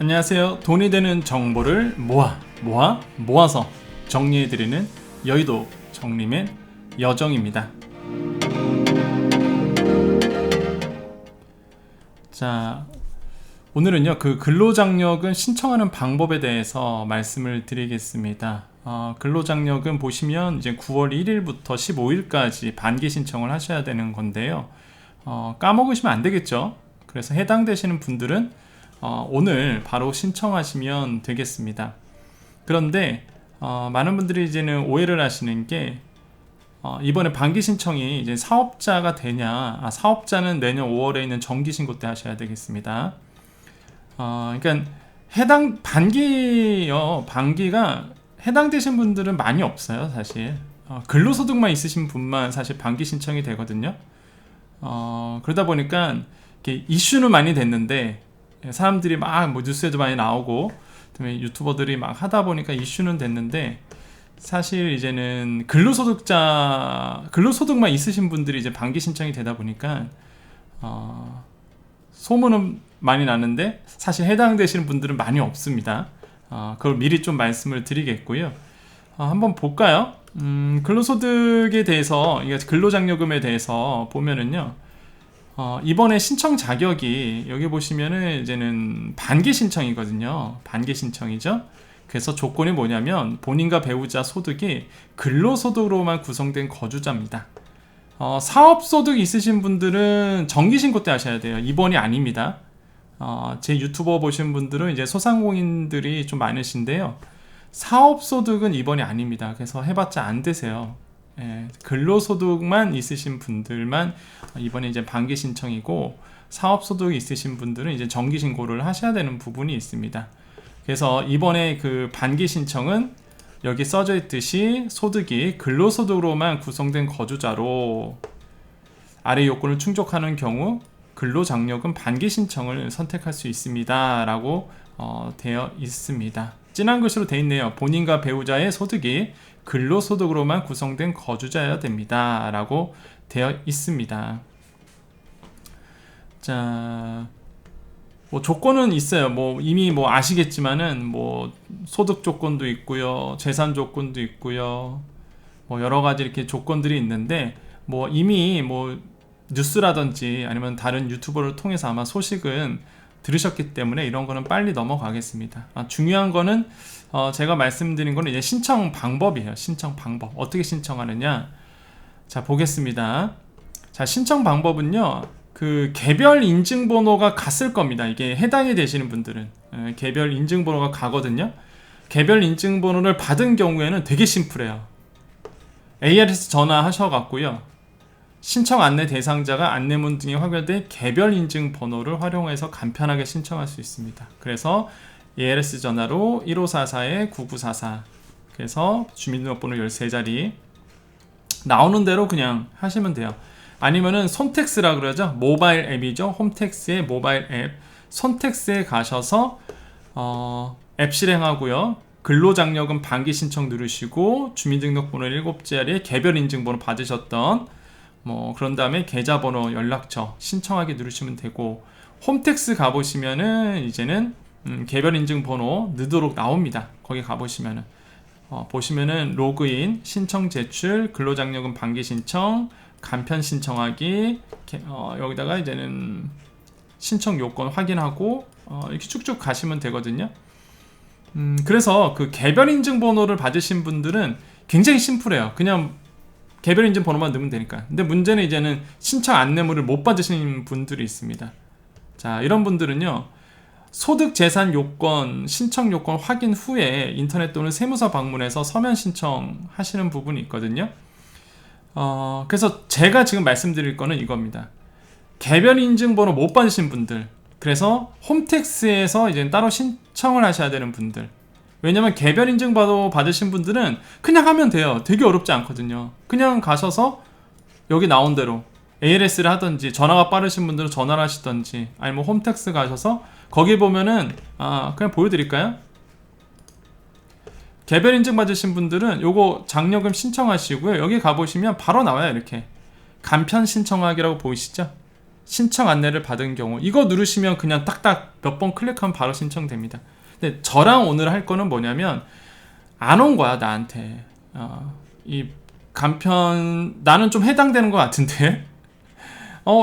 안녕하세요. 돈이 되는 정보를 모아서 정리해드리는 여의도 정리맨 여정입니다. 자, 오늘은요, 그 근로장려금 신청하는 방법에 대해서 말씀을 드리겠습니다. 근로장려금 보시면 이제 9월 1일부터 15일까지 반기 신청을 하셔야 되는 건데요. 까먹으시면 안 되겠죠. 그래서 해당되시는 분들은 오늘 바로 신청하시면 되겠습니다. 그런데 많은 분들이 이제는 오해를 하시는 게 이번에 반기 신청이 이제 사업자가 되냐, 사업자는 내년 5월에 있는 정기신고 때 하셔야 되겠습니다. 그러니까 반기가 해당되신 분들은 많이 없어요, 사실. 근로소득만 있으신 분만 사실 반기 신청이 되거든요. 그러다 보니까 이렇게 이슈는 많이 됐는데 사람들이 막 뉴스에도 많이 나오고 그다음에 유튜버들이 막 하다 보니까 이슈는 됐는데, 사실 이제는 근로소득만 있으신 분들이 이제 반기 신청이 되다 보니까 소문은 많이 나는데 사실 해당되시는 분들은 많이 없습니다. 그걸 미리 좀 말씀을 드리겠고요. 한번 볼까요? 근로소득에 대해서, 근로장려금에 대해서 보면은요, 이번에 신청 자격이 여기 보시면은 이제는 반기 신청이거든요. 반기 신청이죠. 그래서 조건이 뭐냐면 본인과 배우자 소득이 근로소득으로만 구성된 거주자입니다. 사업소득 있으신 분들은 정기신고 때 하셔야 돼요. 이번이 아닙니다. 제 유튜버 보신 분들은 이제 소상공인들이 좀 많으신데요. 사업소득은 이번이 아닙니다. 그래서 해봤자 안 되세요. 근로소득만 있으신 분들만 이번에 이제 반기 신청이고, 사업소득이 있으신 분들은 이제 정기신고를 하셔야 되는 부분이 있습니다. 그래서 이번에 그 반기 신청은 여기 써져 있듯이 소득이 근로소득으로만 구성된 거주자로 아래 요건을 충족하는 경우 근로장려금 반기 신청을 선택할 수 있습니다 라고 되어 있습니다. 진한 글씨로 되어 있네요. 본인과 배우자의 소득이 근로소득으로만 구성된 거주자여야 됩니다 라고 되어 있습니다. 자, 조건은 있어요. 이미 아시겠지만은 소득 조건도 있고요, 재산 조건도 있고요, 여러 가지 이렇게 조건들이 있는데, 이미 뉴스라든지 아니면 다른 유튜버를 통해서 아마 소식은 들으셨기 때문에 이런 거는 빨리 넘어가겠습니다. 중요한 거는 제가 말씀드린 거는 이제 신청 방법이에요. 신청 방법. 어떻게 신청하느냐? 자, 보겠습니다. 자, 신청 방법은요, 그 개별 인증번호가 갔을 겁니다. 이게 해당이 되시는 분들은 개별 인증번호가 가거든요. 개별 인증번호를 받은 경우에는 되게 심플해요. ARS 전화하셔갖고요, 신청 안내 대상자가 안내문 등에 확인된 개별 인증 번호를 활용해서 간편하게 신청할 수 있습니다. 그래서 ARS 전화로 1544-9944, 그래서 주민등록번호 13자리 나오는 대로 그냥 하시면 돼요. 아니면은 손택스라 그러죠. 모바일 앱이죠. 홈택스의 모바일 앱 손택스에 가셔서 앱 실행하고요, 근로장려금 반기 신청 누르시고 주민등록번호 7자리에 개별 인증번호 받으셨던 그런 다음에 계좌번호, 연락처 신청하기 누르시면 되고, 홈택스 가보시면은 이제는 개별 인증번호 넣도록 나옵니다. 거기 가보시면은 보시면은 로그인, 신청 제출, 근로장려금 반기 신청, 간편 신청하기, 여기다가 이제는 신청 요건 확인하고 이렇게 쭉쭉 가시면 되거든요. 그래서 그 개별 인증번호를 받으신 분들은 굉장히 심플해요. 그냥 개별 인증 번호만 넣으면 되니까. 근데 문제는 이제는 신청 안내문을 못 받으시는 분들이 있습니다. 자, 이런 분들은요, 소득 재산 요건, 신청 요건 확인 후에 인터넷 또는 세무서 방문해서 서면 신청하시는 부분이 있거든요. 그래서 제가 지금 말씀드릴 거는 이겁니다. 개별 인증 번호 못 받으신 분들, 그래서 홈택스에서 이제 따로 신청을 하셔야 되는 분들, 왜냐면 개별 인증 번호 받으신 분들은 그냥 하면 돼요. 되게 어렵지 않거든요. 그냥 가셔서 여기 나온 대로 ALS를 하든지, 전화가 빠르신 분들은 전화를 하시든지, 아니면 홈택스 가셔서 거기 보면은 그냥 보여드릴까요? 개별 인증 받으신 분들은 요거 장려금 신청하시고요, 여기 가보시면 바로 나와요. 이렇게 간편 신청하기라고 보이시죠? 신청 안내를 받은 경우 이거 누르시면 그냥 딱딱 몇 번 클릭하면 바로 신청됩니다. 근데 저랑 오늘 할 거는 뭐냐면 안 온 거야 나한테. 이 간편 나는 좀 해당되는 것 같은데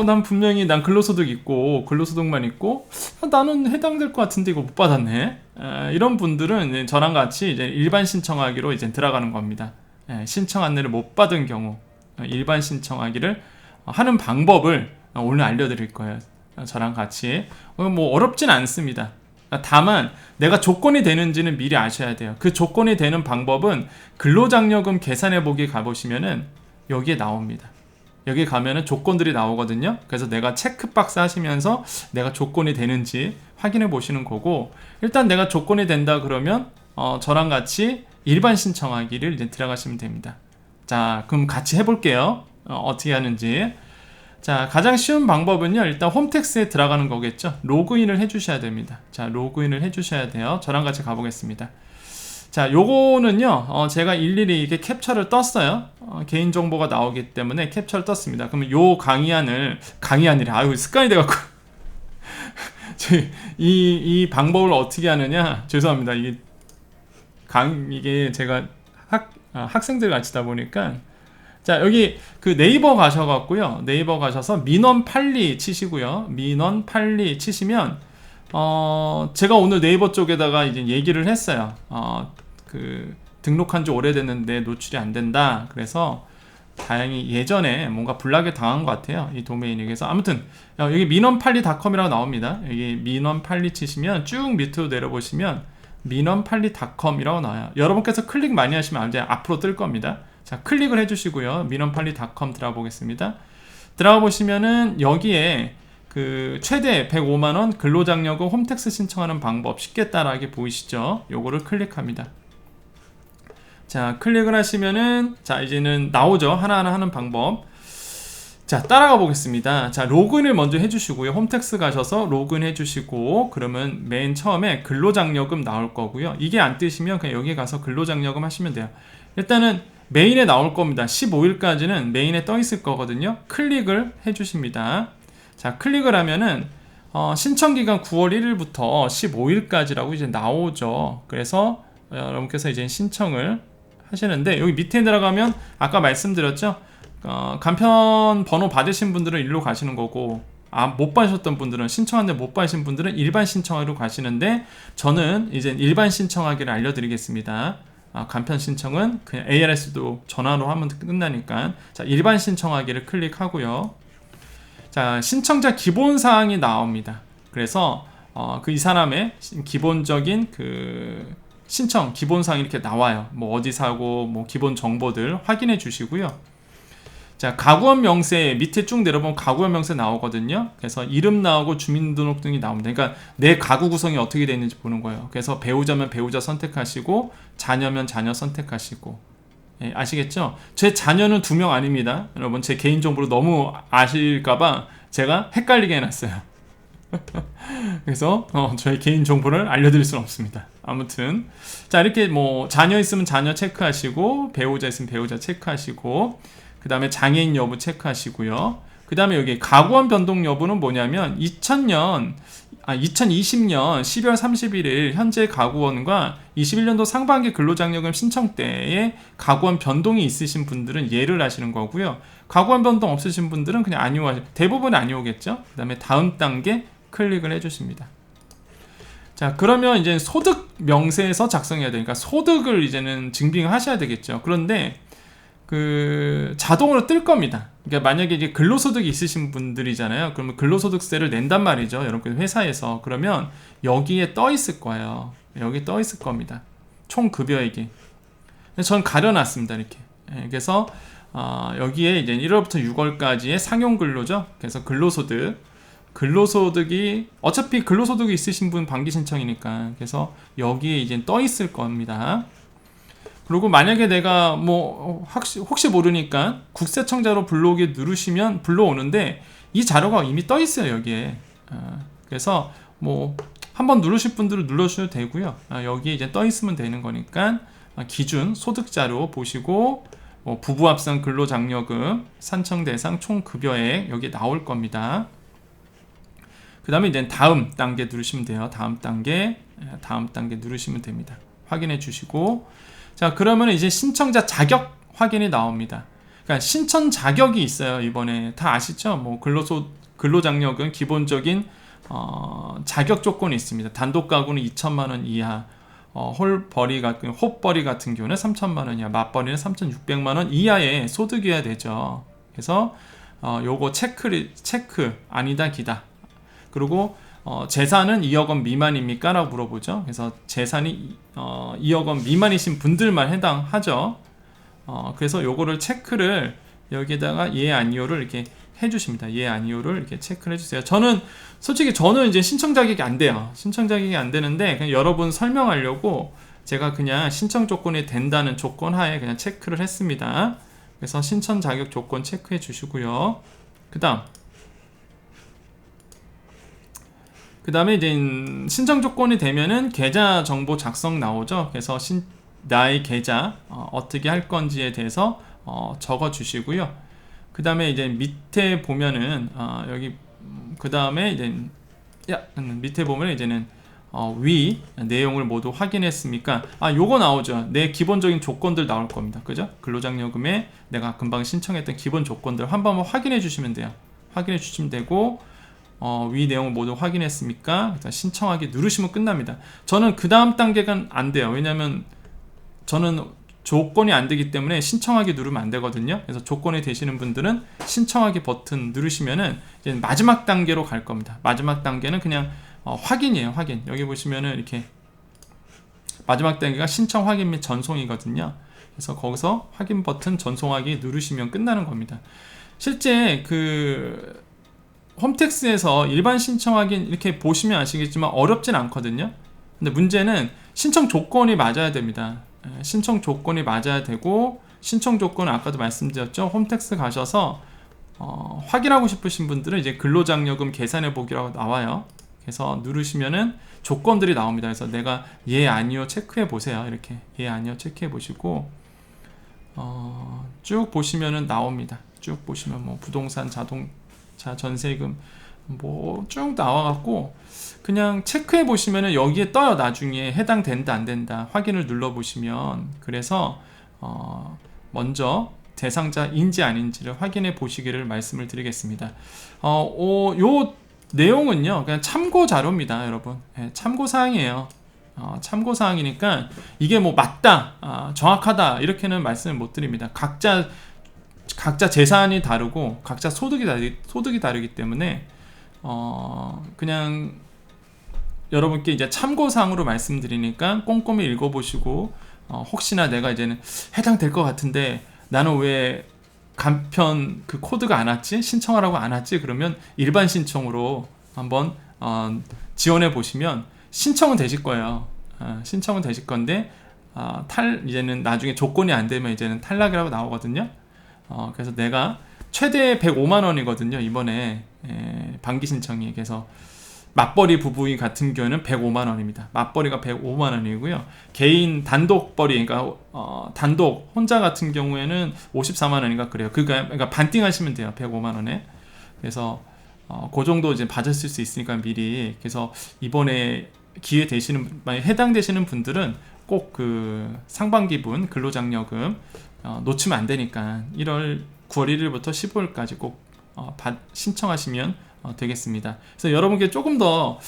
난 분명히 난 근로소득 있고 근로소득만 있고 나는 해당될 것 같은데 이거 못 받았네. 이런 분들은 저랑 같이 이제 일반 신청하기로 이제 들어가는 겁니다. 신청 안내를 못 받은 경우 일반 신청하기를 하는 방법을 오늘 알려드릴 거예요. 저랑 같이 뭐 어렵진 않습니다. 다만 내가 조건이 되는지는 미리 아셔야 돼요. 그 조건이 되는 방법은 근로장려금 계산해보기 가보시면은 여기에 나옵니다. 여기 가면은 조건들이 나오거든요. 그래서 내가 체크박스 하시면서 내가 조건이 되는지 확인해 보시는 거고, 일단 내가 조건이 된다 그러면 저랑 같이 일반 신청하기를 이제 들어가시면 됩니다. 자, 그럼 같이 해볼게요. 어떻게 하는지. 자, 가장 쉬운 방법은요, 일단 홈택스에 들어가는 거겠죠. 로그인을 해주셔야 됩니다. 자, 로그인을 해주셔야 돼요. 저랑 같이 가보겠습니다. 자, 요거는요, 제가 일일이 이렇게 캡처를 떴어요. 개인정보가 나오기 때문에 캡처를 떴습니다. 그러면 요 강의안이래. 아유, 습관이 돼갖고. 이 방법을 어떻게 하느냐. 죄송합니다. 이게 제가 학생들 가르치다 보니까. 자, 여기 그 네이버 가셔갖고요. 네이버 가셔서 민원 판리 치시고요. 민원 판리 치시면, 제가 오늘 네이버 쪽에다가 이제 얘기를 했어요. 등록한 지 오래됐는데 노출이 안 된다. 그래서 다행히 예전에 뭔가 불락에 당한 것 같아요. 이 도메인이. 그래서 아무튼 여기 민원판리닷컴이라고 나옵니다. 여기 민원판리 치시면 쭉 밑으로 내려보시면 민원판리닷컴이라고 나와요. 여러분께서 클릭 많이 하시면 안 돼요. 앞으로 뜰 겁니다. 자, 클릭을 해주시고요. 민원판리닷컴 들어가 보겠습니다. 들어가 보시면은 여기에 그 최대 105만원 근로장려금 홈택스 신청하는 방법 쉽게 따라하기 보이시죠? 요거를 클릭합니다. 자, 클릭을 하시면은 자, 이제는 나오죠. 하나하나 하는 방법. 자, 따라가 보겠습니다. 자, 로그인을 먼저 해주시고요. 홈택스 가셔서 로그인 해주시고, 그러면 맨 처음에 근로장려금 나올 거고요. 이게 안 뜨시면 그냥 여기 가서 근로장려금 하시면 돼요. 일단은 메인에 나올 겁니다. 15일까지는 메인에 떠 있을 거거든요. 클릭을 해주십니다. 자, 클릭을 하면은 신청기간 9월 1일부터 15일까지라고 이제 나오죠. 그래서 여러분께서 이제 신청을 하시는데, 여기 밑에 들어가면 아까 말씀드렸죠. 간편 번호 받으신 분들은 일로 가시는 거고, 못 받으셨던 분들은, 신청하는데 못 받으신 분들은 일반 신청하기로 가시는데, 저는 이제 일반 신청하기를 알려드리겠습니다. 간편 신청은 그냥 ARS도 전화로 하면 끝나니까. 자, 일반 신청하기를 클릭하고요. 자, 신청자 기본사항이 나옵니다. 그래서 이 사람의 기본적인 신청 기본사항이 이렇게 나와요. 뭐 어디 사고, 뭐 기본 정보들 확인해 주시고요. 자, 가구원 명세 밑에 쭉 내려보면 가구원 명세 나오거든요. 그래서 이름 나오고 주민등록등이 나옵니다. 그러니까 내 가구 구성이 어떻게 되어 있는지 보는 거예요. 그래서 배우자면 배우자 선택하시고, 자녀면 자녀 선택하시고. 예, 아시겠죠? 제 자녀는 2명 아닙니다. 여러분, 제 개인정보로 너무 아실까봐 제가 헷갈리게 해놨어요. 그래서 저의 개인정보를 알려드릴 수는 없습니다. 아무튼 자, 이렇게 뭐 자녀 있으면 자녀 체크하시고, 배우자 있으면 배우자 체크하시고, 그 다음에 장애인 여부 체크하시고요. 그 다음에 여기 가구원 변동 여부는 뭐냐면 2020년 12월 31일 현재 가구원과 21년도 상반기 근로장려금 신청 때에 가구원 변동이 있으신 분들은 예를 하시는 거고요. 가구원 변동 없으신 분들은 그냥 아니오 하시고, 대부분 아니오겠죠. 그 다음에 다음 단계 클릭을 해주십니다. 자, 그러면 이제 소득 명세에서 작성해야 되니까 소득을 이제는 증빙하셔야 되겠죠. 그런데 자동으로 뜰 겁니다. 그러니까 만약에 이제 근로소득이 있으신 분들이잖아요. 그러면 근로소득세를 낸단 말이죠. 여러분 회사에서. 그러면 여기에 떠 있을 거예요. 여기 떠 있을 겁니다. 총 급여액이. 전 가려놨습니다. 이렇게. 그래서 여기에 이제 1월부터 6월까지의 상용 근로죠. 그래서 근로소득이 어차피 근로소득이 있으신 분 방기 신청이니까. 그래서 여기에 이제 떠 있을 겁니다. 그리고 만약에 내가 뭐 혹시 모르니까 국세청자로 불러오기 누르시면 불러오는데, 이 자료가 이미 떠 있어요 여기에. 그래서 뭐 한번 누르실 분들은 눌러주셔도 되고요. 여기에 이제 떠 있으면 되는 거니까 기준 소득 자료 보시고, 뭐 부부합산 근로장려금 산청 대상 총 급여액 여기 나올 겁니다. 그 다음에 이제 다음 단계 누르시면 돼요. 다음 단계 누르시면 됩니다. 확인해 주시고, 자, 그러면 이제 신청자 자격 확인이 나옵니다. 그러니까 신청 자격이 있어요. 이번에 다 아시죠? 뭐 근로장려금 기본적인 자격 조건이 있습니다. 단독 가구는 2천만 원 이하, 홀벌이 같은 경우는 3천만 원 이하, 맞벌이는 3,600만 원 이하의 소득이어야 되죠. 그래서 요거 체크 아니다 기다. 그리고 재산은 2억 원 미만입니까? 라고 물어보죠. 그래서 재산이 2억 원 미만이신 분들만 해당하죠. 그래서 요거를 체크를 여기에다가 예 아니오를 이렇게 해주십니다. 예 아니오를 이렇게 체크를 해주세요. 솔직히 저는 이제 신청 자격이 안 돼요. 신청 자격이 안 되는데 그냥 여러분 설명하려고 제가 그냥 신청 조건이 된다는 조건 하에 그냥 체크를 했습니다. 그래서 신청 자격 조건 체크해 주시고요. 그 다음에 이제 신청 조건이 되면은 계좌 정보 작성 나오죠. 그래서 나의 계좌 어떻게 할 건지에 대해서 적어 주시고요. 그 다음에 이제 밑에 보면은 여기 그 다음에 이제 밑에 보면 이제는 위 내용을 모두 확인했습니까? 요거 나오죠. 내 기본적인 조건들 나올 겁니다. 그죠? 근로장려금에 내가 금방 신청했던 기본 조건들 한 번만 확인해 주시면 돼요. 확인해 주시면 되고, 위 내용을 모두 확인했습니까? 일단 신청하기 누르시면 끝납니다. 저는 그 다음 단계가 안 돼요. 왜냐면 저는 조건이 안 되기 때문에 신청하기 누르면 안 되거든요. 그래서 조건이 되시는 분들은 신청하기 버튼 누르시면은 이제 마지막 단계로 갈 겁니다. 마지막 단계는 그냥 확인이에요. 확인. 여기 보시면은 이렇게 마지막 단계가 신청 확인 및 전송이거든요. 그래서 거기서 확인 버튼 전송하기 누르시면 끝나는 겁니다. 실제 홈택스에서 일반 신청 확인 이렇게 보시면 아시겠지만 어렵진 않거든요. 근데 문제는 신청 조건이 맞아야 됩니다. 신청 조건이 맞아야 되고, 신청 조건은 아까도 말씀드렸죠. 홈택스 가셔서 확인하고 싶으신 분들은 이제 근로장려금 계산해 보기라고 나와요. 그래서 누르시면은 조건들이 나옵니다. 그래서 내가 예 아니요 체크해 보세요. 이렇게 예 아니요 체크해 보시고 쭉 보시면은 나옵니다. 쭉 보시면 뭐 부동산, 자동차, 전세금 뭐 쭉 나와갖고 그냥 체크해 보시면은 여기에 떠요. 나중에 해당된다 안 된다 확인을 눌러 보시면. 그래서 먼저 대상자인지 아닌지를 확인해 보시기를 말씀을 드리겠습니다. 요 내용은요 그냥 참고 자료입니다, 여러분. 참고 사항이에요. 참고 사항이니까 이게 뭐 맞다, 정확하다 이렇게는 말씀을 못 드립니다. 각자 재산이 다르고 각자 소득이 다르기 때문에 그냥 여러분께 이제 참고사항으로 말씀드리니까 꼼꼼히 읽어보시고, 혹시나 내가 이제는 해당될 것 같은데 나는 왜 간편 코드가 안 왔지? 신청하라고 안 왔지? 그러면 일반 신청으로 한번 지원해 보시면 신청은 되실 거예요. 신청은 되실 건데 이제는 나중에 조건이 안 되면 이제는 탈락이라고 나오거든요. 그래서 내가 최대 105만 원이거든요. 이번에 반기 신청이. 그래서 맞벌이 부부 같은 경우는 105만 원입니다. 맞벌이가 105만 원이고요. 개인 단독벌이, 그러니까 단독 혼자 같은 경우에는 54만 원인가 그래요. 그러니까 반띵 하시면 돼요. 105만 원에. 그래서 그 정도 이제 받으실 수 있으니까 미리. 그래서 이번에 기회 되시는, 만약 해당되시는 분들은 꼭 상반기분 근로장려금 놓치면 안 되니까 9월 1일부터 15일까지 꼭 신청하시면 되겠습니다. 그래서 여러분께 조금 더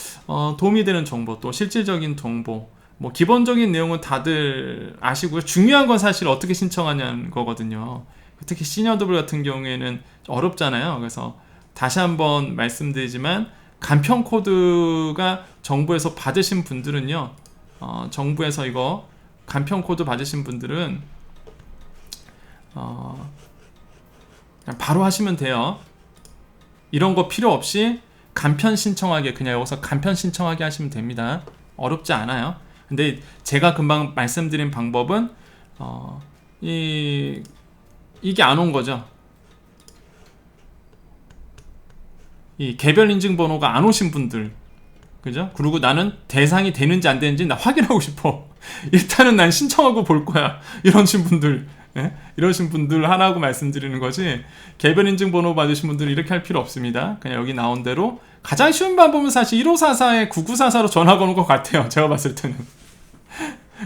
도움이 되는 정보, 또 실질적인 정보, 뭐 기본적인 내용은 다들 아시고요. 중요한 건 사실 어떻게 신청하냐는 거거든요. 특히 시니어들 같은 경우에는 어렵잖아요. 그래서 다시 한번 말씀드리지만 간편 코드가 정부에서 받으신 분들은요, 정부에서 이거 간편 코드 받으신 분들은 그냥 바로 하시면 돼요. 이런 거 필요 없이 간편 신청하게, 그냥 여기서 간편 신청하게 하시면 됩니다. 어렵지 않아요. 근데 제가 금방 말씀드린 방법은 이게 안 온 거죠. 이 개별 인증 번호가 안 오신 분들, 그죠? 그리고 나는 대상이 되는지 안 되는지 나 확인하고 싶어. 일단은 난 신청하고 볼 거야. 이러신 분들, 예? 이러신 분들 하라고 말씀드리는 거지, 개별 인증번호 받으신 분들은 이렇게 할 필요 없습니다. 그냥 여기 나온 대로 가장 쉬운 방법은 사실 1544에 9944로 전화 거는 것 같아요. 제가 봤을 때는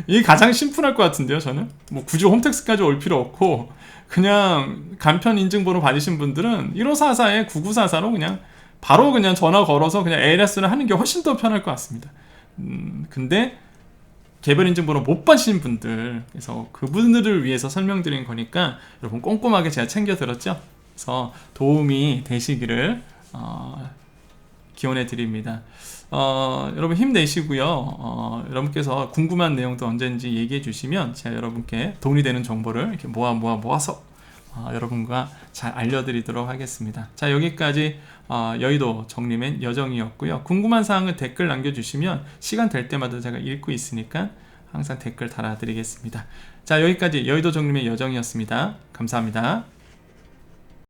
이게 가장 심플할 것 같은데요. 저는 뭐 굳이 홈택스까지 올 필요 없고, 그냥 간편 인증번호 받으신 분들은 1544에 9944로 그냥 바로 그냥 전화 걸어서 그냥 ALS를 하는 게 훨씬 더 편할 것 같습니다. 근데 개별 인증번호 못 받으신 분들, 그래서 그분들을 위해서 설명드린 거니까 여러분 꼼꼼하게 제가 챙겨 들었죠. 그래서 도움이 되시기를 기원해 드립니다. 여러분 힘내시고요. 여러분께서 궁금한 내용도 언제든지 얘기해 주시면 제가 여러분께 도움이 되는 정보를 이렇게 모아서 여러분과 잘 알려드리도록 하겠습니다. 자, 여기까지 여의도 정리맨 여정이었고요. 궁금한 사항은 댓글 남겨주시면 시간 될 때마다 제가 읽고 있으니까 항상 댓글 달아드리겠습니다. 자, 여기까지 여의도 정리맨 여정이었습니다. 감사합니다.